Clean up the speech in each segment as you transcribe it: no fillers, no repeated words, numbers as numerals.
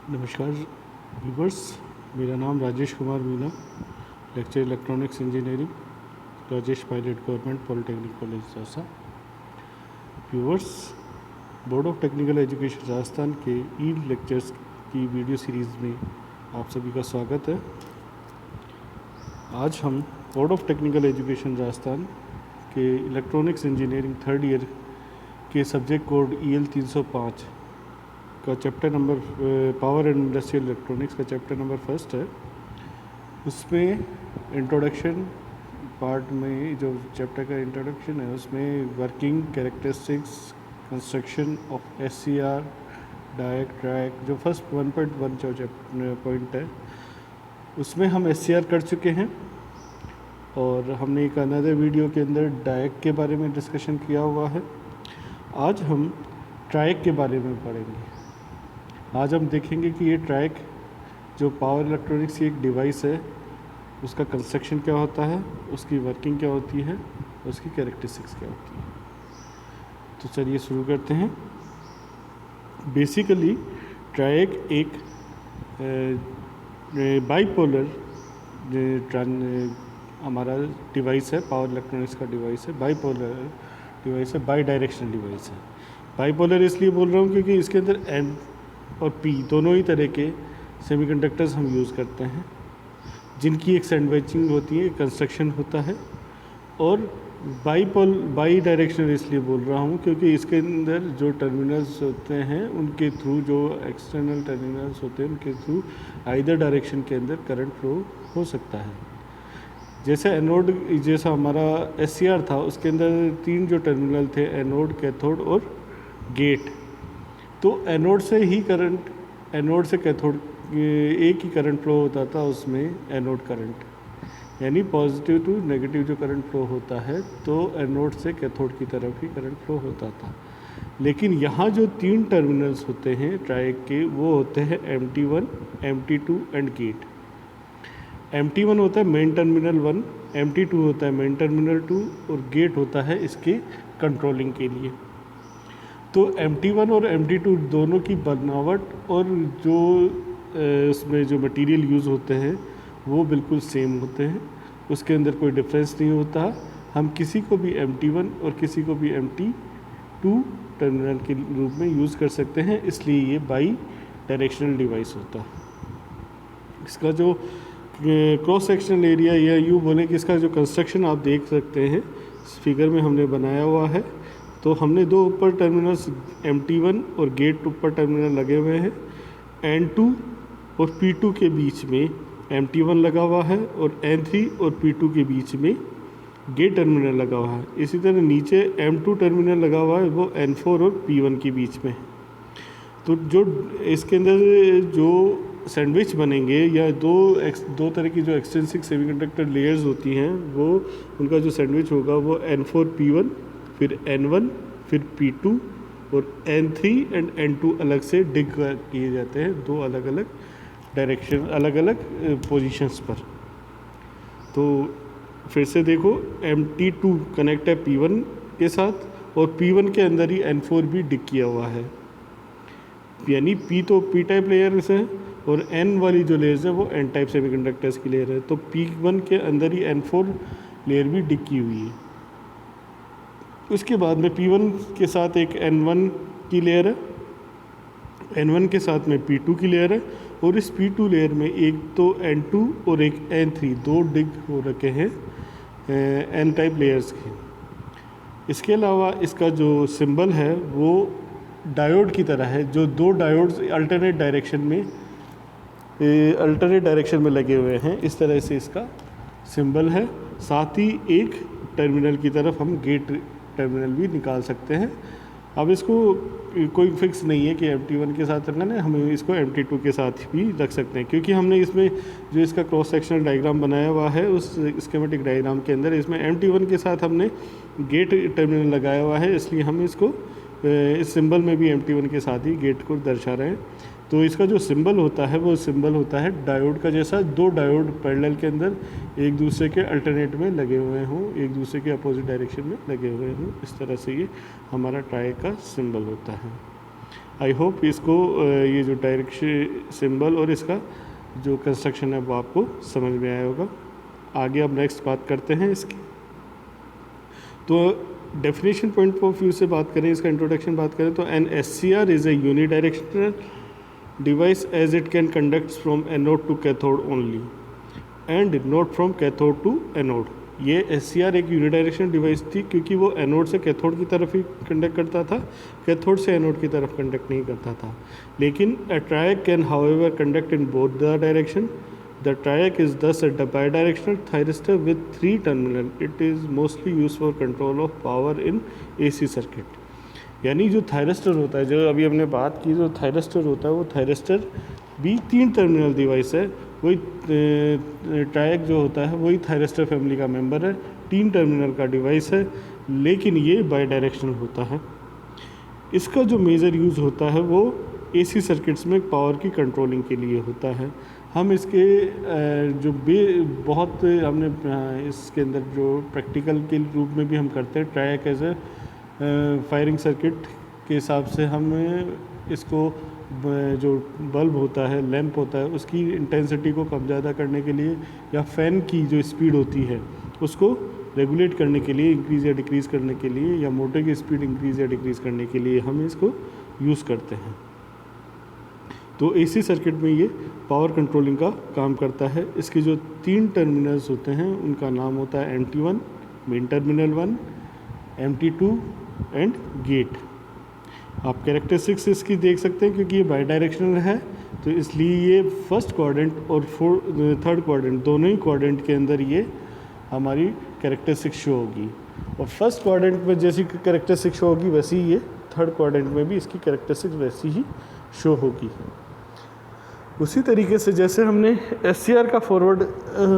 नमस्कार व्यूवर्स, मेरा नाम Rajesh Kumar Meena, lecture electronics engineering, Rajesh Pilot government polytechnic college राजसा। Viewers, board of technical education Rajasthan के ई लेक्चर्स की वीडियो सीरीज़ में आप सभी का स्वागत है। आज हम board of technical education Rajasthan के इलेक्ट्रॉनिक्स इंजीनियरिंग थर्ड ईयर के सब्जेक्ट कोड EL 305 का chapter number power and industrial electronics का चैप्टर नंबर फर्स्ट है। उसमें इंट्रोडक्शन पार्ट में जो चैप्टर का इंट्रोडक्शन है उसमें working characteristics, construction of SCR, डायक, track, जो फर्स्ट 1.1 जो पॉइंट है उसमें हम SCR कर चुके हैं और हमने एक अनदर वीडियो के अंदर डायक के बारे में डिस्कशन किया हुआ है। आज हम ट्रैक के बारे में पढ़ेंगे। आज हम देखेंगे कि ये ट्रैक जो पावर इलेक्ट्रॉनिक्स की एक डिवाइस है उसका कंस्ट्रक्शन क्या होता है, उसकी वर्किंग क्या होती है, उसकी कैरेक्टरिस्टिक्स क्या होती है। तो चलिए शुरू करते हैं। बेसिकली ट्रैक एक बाईपोलर हमारा डिवाइस है, पावर इलेक्ट्रॉनिक्स का डिवाइस है, बाईपोलर डिवाइस है, बाई डायरेक्शनल डिवाइस है। बाईपोलर इसलिए बोल रहा हूँ क्योंकि इसके अंदर N और P दोनों ही तरह के सेमीकंडक्टर्स हम यूज़ करते हैं जिनकी एक सैंडविचिंग होती है, कंस्ट्रक्शन होता है। और बाई डायरेक्शनल इसलिए बोल रहा हूँ क्योंकि इसके अंदर जो टर्मिनल्स होते हैं उनके थ्रू, जो एक्सटर्नल टर्मिनल्स होते हैं उनके थ्रू आइदर डायरेक्शन के अंदर करंट फ्लो हो सकता है। जैसे एनोड, जैसा हमारा SCR था उसके अंदर 3 जो टर्मिनल थे, एनोड, कैथोड और गेट। तो एनोड से ही करंट, एनोड से कैथोड एक ही करंट फ्लो होता था उसमें, एनोड करंट, यानी पॉजिटिव टू नेगेटिव जो करंट फ्लो होता है तो एनोड से कैथोड की तरफ ही करंट फ्लो होता था। लेकिन यहाँ जो 3 टर्मिनल्स होते हैं ट्राइक के वो होते हैं MT1, MT2 and gate. MT1 होता है मेन टर्मिनल 1, MT2 होता है मेन टर्मिनल 2 और गेट होता है इसके कंट्रोलिंग के लिए। तो MT1 और MT2 दोनों की बनावट और जो उसमें जो मटेरियल यूज़ होते हैं वो बिल्कुल सेम होते हैं, उसके अंदर कोई डिफरेंस नहीं होता। हम किसी को भी MT1 और किसी को भी MT2 टर्मिनल के रूप में यूज़ कर सकते हैं, इसलिए ये बाई डायरेक्शनल डिवाइस होता है। इसका जो क्रॉस सेक्शनल एरिया, या यूँ बोलें कि इसका जो कंस्ट्रक्शन आप देख सकते हैं इस फिगर में हमने बनाया हुआ है। तो हमने 2 ऊपर टर्मिनल्स MT1 और गेट ऊपर टर्मिनल लगे हुए हैं, N2 और P2 के बीच में MT1 लगा हुआ है और N3 और P2 के बीच में गेट टर्मिनल लगा हुआ है। इसी तरह नीचे M2 टर्मिनल लगा हुआ है, वो N4 और P1 के बीच में। तो जो इसके अंदर जो सैंडविच बनेंगे या दो तरह की जो एक्सटेंसिव सेमीकंडक्टर लेयर्स होती हैं वो उनका जो सैंडविच होगा वो N4 P1, फिर N1, फिर P2 और N3 एंड N2 अलग से डिग किए जाते हैं, 2 अलग अलग डायरेक्शन, अलग अलग पोजीशंस पर। तो फिर से देखो, MT2 कनेक्ट है P1 के साथ और P1 के अंदर ही N4 भी डिग किया हुआ है, यानी P तो P टाइप लेयर्स है और N वाली जो लेयर्स है वो N टाइप सेमीकंडक्टर्स की लेयर है। तो P1 के अंदर ही N4 लेयर भी डिग की हुई है। उसके बाद में P1 के साथ एक N1 की लेयर है, N1 के साथ में P2 की लेयर है और इस P2 लेयर में एक तो N2 और एक N3 2 डिग हो रखे हैं N टाइप लेयर्स के। इसके अलावा इसका जो सिंबल है वो डायोड की तरह है, जो 2 डायोड्स अल्टरनेट डायरेक्शन में लगे हुए हैं, इस तरह से इसका सिंबल है। साथ ही एक टर्मिनल की तरफ हम गेट टर्मिनल भी निकाल सकते हैं। अब इसको कोई फिक्स नहीं है कि MT1 के साथ रखना है, हम इसको MT2 के साथ भी रख सकते हैं, क्योंकि हमने इसमें जो इसका क्रॉस सेक्शनल डायग्राम बनाया हुआ है उस स्कीमेटिक डायग्राम के अंदर इसमें MT1 के साथ हमने गेट टर्मिनल लगाया हुआ है, इसलिए हम इसको इस सिंबल में भी MT1 के साथ ही गेट को दर्शा रहे हैं। तो इसका जो सिंबल होता है वो सिंबल होता है डायोड का जैसा, 2 डायोड पैरेलल के अंदर एक दूसरे के अल्टरनेट में लगे हुए हों, एक दूसरे के अपोजिट डायरेक्शन में लगे हुए हों, इस तरह से ये हमारा ट्राई का सिंबल होता है। आई होप इसको ये जो डायरेक्शन सिंबल और इसका जो कंस्ट्रक्शन है वो आपको समझ में आया होगा। आगे अब नेक्स्ट बात करते हैं इसकी। तो डेफिनेशन पॉइंट ऑफ व्यू से बात करें, इसका इंट्रोडक्शन बात करें तो an SCR is a unidirectional device as it can conduct from anode to cathode only and not from cathode to anode. ये SCR एक यूनिडायरेक्शनल डिवाइस थी क्योंकि वो एनोड से कैथोड की तरफ ही कंडक्ट करता था, कैथोड से एनोड की तरफ कंडक्ट नहीं करता था। लेकिन a triac can however conduct in both the direction. The triac is thus a bidirectional thyristor with 3 terminal. It is mostly used for control of power in AC circuit. यानी जो thyristor होता है, जो अभी हमने बात की, जो थायरिस्टर होता है वो थायरिस्टर भी 3 टर्मिनल डिवाइस है। वही ट्रायक जो होता है वही थायरिस्टर फैमिली का मेंबर है, 3 टर्मिनल का डिवाइस है, लेकिन ये बाई डायरेक्शनल होता है। इसका जो मेजर यूज़ होता है वो AC सर्किट्स में पावर की कंट्रोलिंग के लिए होता है। हम इसके जो बहुत हमने इसके अंदर जो प्रैक्टिकल के रूप में भी हम करते हैं, triac as a firing circuit के हिसाब से हम इसको जो बल्ब होता है, लैंप होता है, उसकी इंटेंसिटी को कम ज़्यादा करने के लिए या फ़ैन की जो स्पीड होती है उसको रेगुलेट करने के लिए, इंक्रीज़ या डिक्रीज़ करने के लिए, या मोटर की स्पीड इंक्रीज़ या डिक्रीज़ करने के लिए हम इसको यूज़ करते हैं। तो AC सर्किट में ये पावर कंट्रोलिंग का काम करता है। इसके जो 3 टर्मिनल्स होते हैं उनका नाम होता है MT1 main terminal 1, MT2 and gate. आप कैरेक्टरिस्टिक्स इसकी देख सकते हैं क्योंकि ये बाई डायरेक्शनल है, तो इसलिए ये फर्स्ट क्वाड्रेंट और थर्ड क्वाड्रेंट दोनों ही क्वाड्रेंट के अंदर ये हमारी कैरेक्टरिस्टिक शो होगी। और फर्स्ट क्वाड्रेंट में जैसी कैरेक्टरिस्टिक शो होगी वैसी ही ये थर्ड क्वाड्रेंट में भी इसकी कैरेक्टरिस्टिक वैसी ही शो होगी। उसी तरीके से जैसे हमने SCR का फॉरवर्ड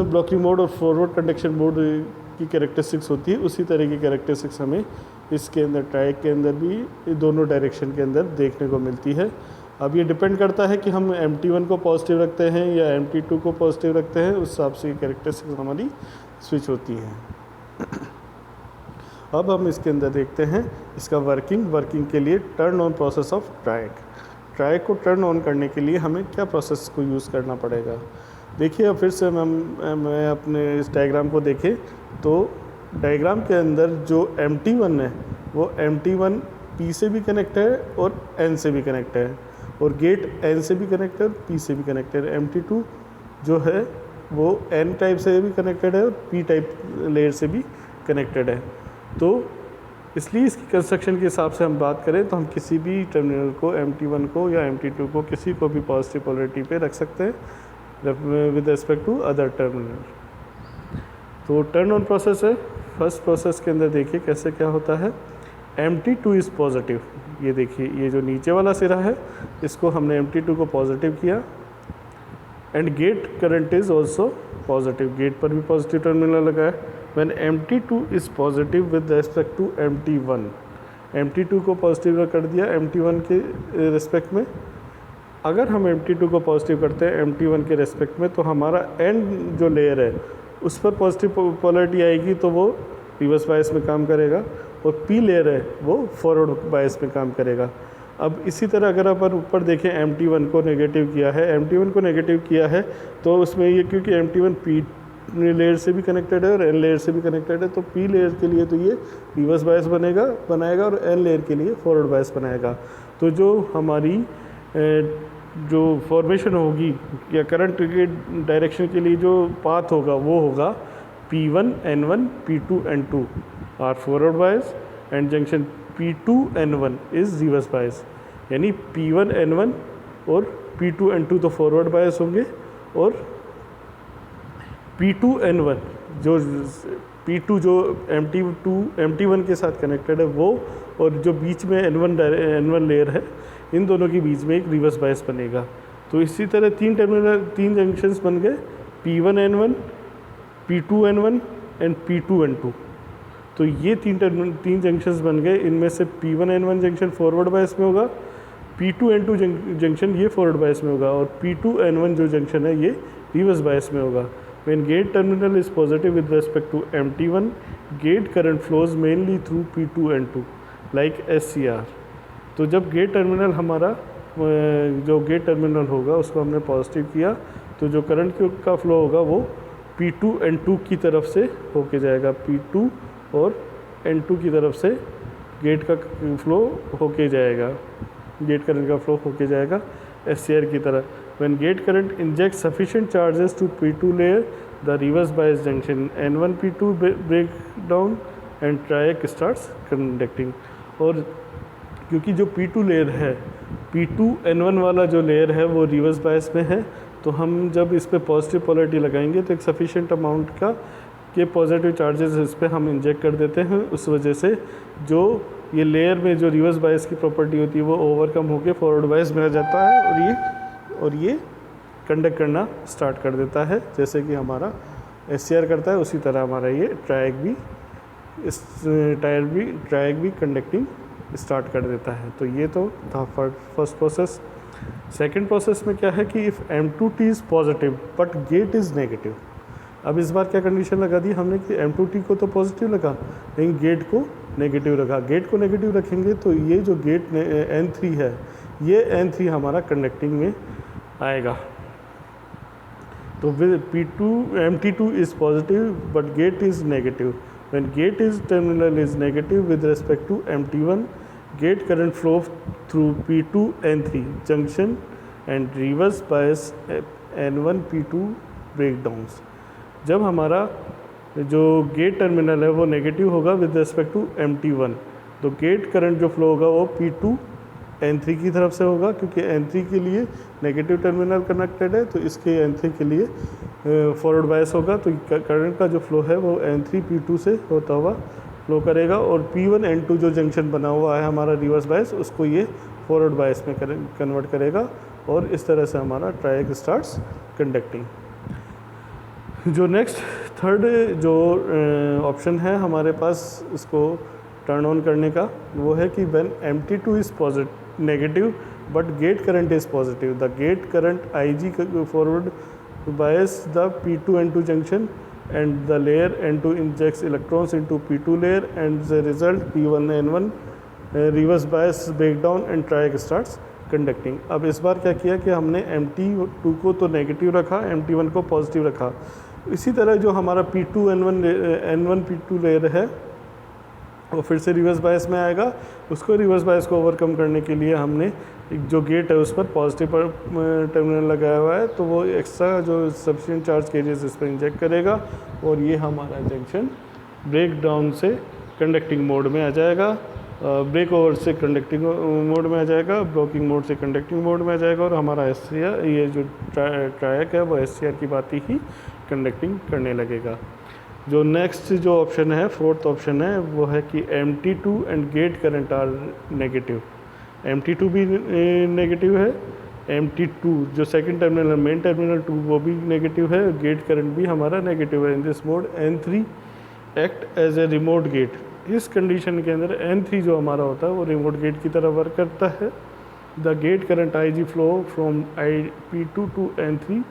ब्लॉकिंग मोड और फॉरवर्ड कंडक्शन मोड की कैरेक्टरिस्टिक्स होती है, उसी तरह की कैरेक्टरिस्टिक्स हमें इसके अंदर ट्रायक के अंदर भी दोनों डायरेक्शन के अंदर देखने को मिलती है। अब ये डिपेंड करता है कि हम MT1 को पॉजिटिव रखते हैं या MT2 को पॉजिटिव रखते हैं, उस हिसाब से कैरेक्टरिस्टिक्स हमारी स्विच होती हैं। अब हम इसके अंदर देखते हैं इसका वर्किंग के लिए टर्न ऑन प्रोसेस ऑफ ट्रायक को टर्न ऑन करने के लिए हमें क्या प्रोसेस को यूज़ करना पड़ेगा। देखिए अब फिर से मैं अपने इस डायग्राम को देखें तो डायग्राम के अंदर जो MT1 है वो MT1 P से भी कनेक्ट है और N से भी कनेक्ट है, और गेट N से भी कनेक्ट है और P से भी कनेक्टेड है। MT2 जो है वो N टाइप से भी कनेक्टेड है और P टाइप लेयर से भी कनेक्टेड है। तो इसलिए इसकी कंस्ट्रक्शन के हिसाब से हम बात करें तो हम किसी भी टर्मिनल को MT1 को या MT2 को किसी को भी पॉजिटिव पोलरिटी पे रख सकते हैं with respect to other terminal. तो टर्न ऑन प्रोसेस है। फर्स्ट प्रोसेस के अंदर देखिए कैसे क्या होता है। MT2 इज़ पॉजिटिव, ये देखिए ये जो नीचे वाला सिरा है इसको हमने MT2 को पॉजिटिव किया, and gate current is also positive, gate पर भी पॉजिटिव टर्मिनल लगा है। When MT2 is positive with respect to MT1, MT2 को पॉजिटिव कर दिया MT1 के रिस्पेक्ट में। अगर हम MT2 को पॉजिटिव करते हैं MT1 के रिस्पेक्ट में तो हमारा एंड जो लेयर है उस पर पॉजिटिव पोलरिटी आएगी तो वो रिवर्स बायस में काम करेगा, और P लेयर है वो फॉरवर्ड बायस में काम करेगा। अब इसी तरह अगर अपन ऊपर देखें MT1 को नेगेटिव किया है, MT1 को नेगेटिव किया है तो उसमें ये क्योंकि MT1 P लेयर से भी कनेक्टेड है और N लेयर से भी कनेक्टेड है, तो P लेयर के लिए तो ये रिवर्स बायस बनाएगा और N लेयर के लिए फॉरवर्ड बायस बनाएगा। तो जो हमारी जो फॉर्मेशन होगी या करंट के डायरेक्शन के लिए जो पाथ होगा वो होगा P1 N1 P2 N2 are forward bias and junction P2 N1 is reverse bias. यानी P1 N1 और P2 N2 तो फॉरवर्ड बायस होंगे, और P2 N1 जो P2 जो MT1 के साथ कनेक्टेड है वो, और जो बीच में N1 लेयर है, इन दोनों के बीच में एक रिवर्स बायस बनेगा। तो इसी तरह 3 जंक्शंस बन गए, P1 N1 P2 N1 and P2 N2। तो ये 3 जंक्शंस बन गए। इनमें से P1 N1 junction forward bias में होगा, P2 N2 जंक्शन ये फॉरवर्ड बायस में होगा, और P2 N1 जो जंक्शन है ये रिवर्स बायस में होगा। When gate terminal is positive with respect to MT1, gate current flows mainly through P2 N2 like SCR, तो जब गेट टर्मिनल हमारा जो गेट टर्मिनल होगा उसको हमने पॉजिटिव किया, तो जो करंट का फ्लो होगा वो P2 N2 की तरफ से होके जाएगा, P2 और N2 की तरफ से गेट का फ्लो होके जाएगा, गेट करंट का फ्लो होके जाएगा SCR की तरह। When gate current injects sufficient charges to P2 layer, the reverse bias junction N1 P2 break down and triac starts conducting। और क्योंकि जो P2 लेयर है, P2 N1 वाला जो लेयर है वो रिवर्स बायस में है, तो हम जब इस पर पॉजिटिव पोलरिटी लगाएंगे तो एक सफिशिएंट अमाउंट का के पॉजिटिव चार्जेस इस पर हम इंजेक्ट कर देते हैं। उस वजह से जो ये लेयर में जो रिवर्स बायस की प्रॉपर्टी होती है वो ओवरकम होकर फॉरवर्ड बायस में आ जाता है और ये कंडक्ट करना स्टार्ट कर देता है। जैसे कि हमारा SCR करता है उसी तरह हमारा ये ट्रायक भी कंडक्टिंग स्टार्ट कर देता है। तो ये तो था फर्स्ट प्रोसेस। सेकंड प्रोसेस में क्या है कि if M2T is positive but get is negative. अब इस बार क्या कंडीशन लगा दी हमने कि M2T को तो पॉजिटिव लगा लेकिन गेट को नेगेटिव रखा। गेट को नेगेटिव रखेंगे तो ये जो गेट N3 है, ये N3 हमारा कंडक्टिंग में आएगा। तो P2 MT2 is positive but gate is negative. When gate is terminal is negative with respect to MT1, gate current flow through P2 N3 junction and reverse bias N1 P2 breakdowns। जब हमारा जो gate terminal है वो negative होगा with respect to MT1, तो gate current जो flow होगा वो P2 N3 की तरफ से होगा, क्योंकि N3 के लिए नेगेटिव टर्मिनल कनेक्टेड है तो इसके N3 के लिए फॉरवर्ड बायस होगा। तो करंट का जो फ्लो है वो N3 P2 से होता हुआ फ्लो करेगा और P1 N2 जो जंक्शन बना हुआ है हमारा रिवर्स बायस, उसको ये फॉरवर्ड बायस में कन्वर्ट करेगा और इस तरह से हमारा ट्रायक स्टार्ट्स कंडक्टिंग। जो नेक्स्ट थर्ड जो ऑप्शन है हमारे पास इसको टर्न ऑन करने का, वो है कि when MT2 is positive negative but gate current is positive, the gate current IG forward bias the P2 N2 junction and the layer N2 injects electrons into P2 layer and the result P1 N1 reverse bias breakdown and triac starts conducting। अब इस बार क्या किया कि हमने MT2 को तो negative रखा, MT1 को पॉजिटिव रखा। इसी तरह जो हमारा P2 N1 P2 लेयर है वो फिर से रिवर्स बायस में आएगा। उसको रिवर्स बायस को ओवरकम करने के लिए हमने एक जो गेट है उस पर पॉजिटिव टर्मिनल लगाया हुआ है, तो वो एक्स्ट्रा जो सफिशिएंट चार्ज केजेस इस पर इंजेक्ट करेगा और ये हमारा जंक्शन ब्रेक डाउन से कंडक्टिंग मोड में आ जाएगा, ब्रेक ओवर से कंडक्टिंग मोड में आ जाएगा, ब्लॉकिंग मोड से कंडक्टिंग मोड में आ जाएगा और हमारा SCR ये जो ट्रायक है वो SCR की बात ही कंडक्टिंग करने लगेगा। जो नेक्स्ट जो ऑप्शन है, फोर्थ ऑप्शन है, वो है कि MT2 and gate current are negative. MT2 भी नेगेटिव है, MT2 जो सेकंड टर्मिनल है मेन टर्मिनल 2 वो भी नेगेटिव है, गेट करंट भी हमारा नेगेटिव है। In this mode N3 act as a remote gate. इस कंडीशन के अंदर N3 जो हमारा होता है वो रिमोट गेट की तरह वर्क करता है। The gate current IG flow from P2 to N3,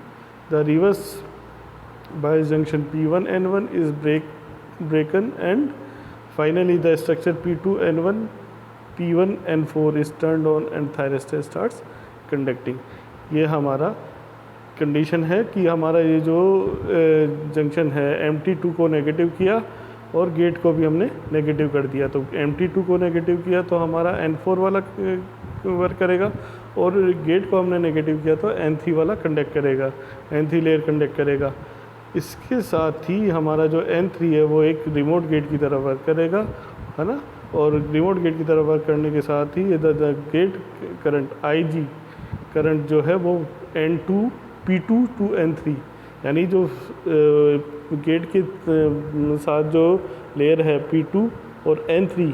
the reverse bias junction P1 N1 is broken and finally the structure P2 N1 P1 N4 is turned on and thyristor starts conducting। ये हमारा condition है कि हमारा ये जो junction है MT2 को negative किया और गेट को भी हमने नेगेटिव कर दिया। तो MT2 को नेगेटिव किया तो हमारा N4 वाला वर्क करेगा और गेट को हमने नेगेटिव किया तो N3 वाला कंडक्ट करेगा, N3 लेयर कंडक्ट करेगा। इसके साथ ही हमारा जो N3 है वो एक रिमोट गेट की तरह वर्क करेगा, है ना, और रिमोट गेट की तरह वर्क करने के साथ ही the gate current IG current जो है वो N2 P2 टू N3 यानी जो गेट के साथ जो लेयर है P2 और N3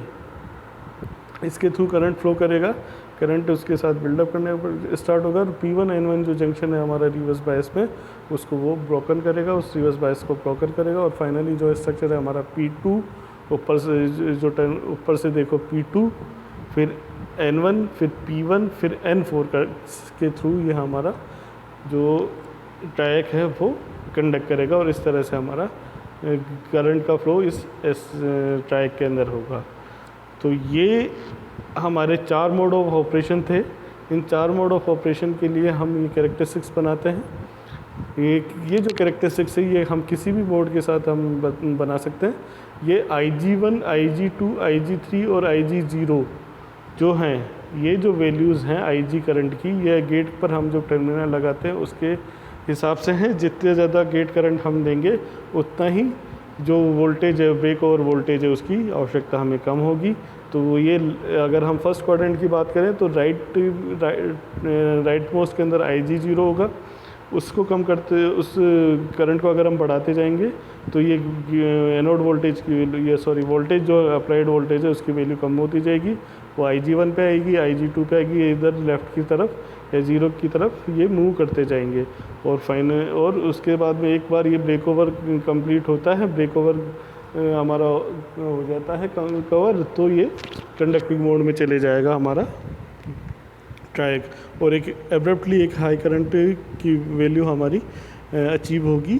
इसके थ्रू करंट फ्लो करेगा। करंट उसके साथ बिल्डअप करने पर स्टार्ट होगा और P1 N1 जो जंक्शन है हमारा रिवर्स बायस में उसको वो ब्रोकन करेगा, उस रिवर्स बायस को ब्रोकन करेगा और फाइनली जो स्ट्रक्चर है हमारा P2 ऊपर से जो ऊपर से देखो P2 फिर N1 फिर P1 फिर N4 के थ्रू ये हमारा जो ट्रायक है वो कंडक्ट करेगा और इस तरह से हमारा करंट का फ्लो इस ट्रायक के अंदर होगा। तो ये हमारे 4 मोड ऑफ ऑपरेशन थे। इन 4 मोड ऑफ ऑपरेशन के लिए हम ये कैरेक्टरिस्टिक्स बनाते हैं। ये जो कैरेक्टरिस्टिक्स है ये हम किसी भी बोर्ड के साथ हम बना सकते हैं। ये IG1, IG2, IG3 और IG0 जो हैं, ये जो वैल्यूज़ हैं IG करंट की, ये गेट पर हम जो टर्मिनल लगाते हैं उसके हिसाब से हैं। जितने ज़्यादा गेट करंट हम देंगे उतना ही जो वोल्टेज है, ब्रेक ओवर वोल्टेज है, उसकी आवश्यकता हमें कम होगी। तो ये अगर हम फर्स्ट क्वाड्रेंट की बात करें तो राइट मोस्ट के अंदर IG0 होगा। उसको कम करते, उस करंट को अगर हम बढ़ाते जाएंगे तो ये एनोड वोल्टेज की वैल्यू, ये सॉरी वोल्टेज जो अप्लाइड वोल्टेज है उसकी वैल्यू कम होती जाएगी। वो IG1 पे आएगी, IG2 पे आएगी, इधर लेफ़्ट की तरफ या ज़ीरो की तरफ ये मूव करते जाएंगे। और उसके बाद में एक बार ये ब्रेक ओवर कंप्लीट होता है, ब्रेक ओवर हमारा हो जाता है कवर, तो ये कंडक्टिंग मोड में चले जाएगा हमारा ट्रायक, और एक एब्रप्टली एक हाई करंट की वैल्यू हमारी अचीव होगी,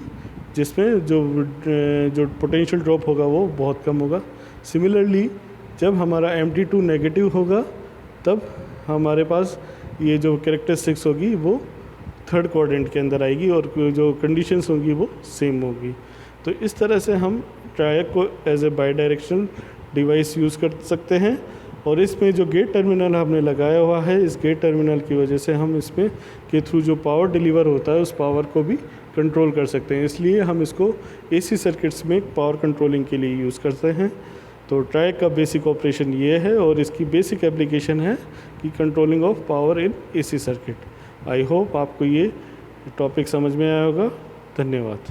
जिसमें जो पोटेंशियल ड्रॉप होगा वो बहुत कम होगा। सिमिलरली जब हमारा MT2 नेगेटिव होगा तब हमारे पास ये जो कैरेक्टरिस्टिक्स होगी वो थर्ड क्वाड्रेंट के अंदर आएगी और जो कंडीशंस होंगी वो सेम होगी। तो इस तरह से हम ट्रायक को as a bidirectional device use कर सकते हैं। और इसमें जो गेट टर्मिनल हमने लगाया हुआ है, इस गेट टर्मिनल की वजह से हम इसमें के थ्रू जो पावर डिलीवर होता है उस पावर को भी कंट्रोल कर सकते हैं। इसलिए हम इसको AC सर्किट्स में पावर कंट्रोलिंग के लिए यूज़ करते हैं। तो ट्रायक का बेसिक ऑपरेशन ये है और इसकी बेसिक एप्लीकेशन है कि controlling of power in AC circuit. I hope आपको ये टॉपिक समझ में आया होगा। धन्यवाद।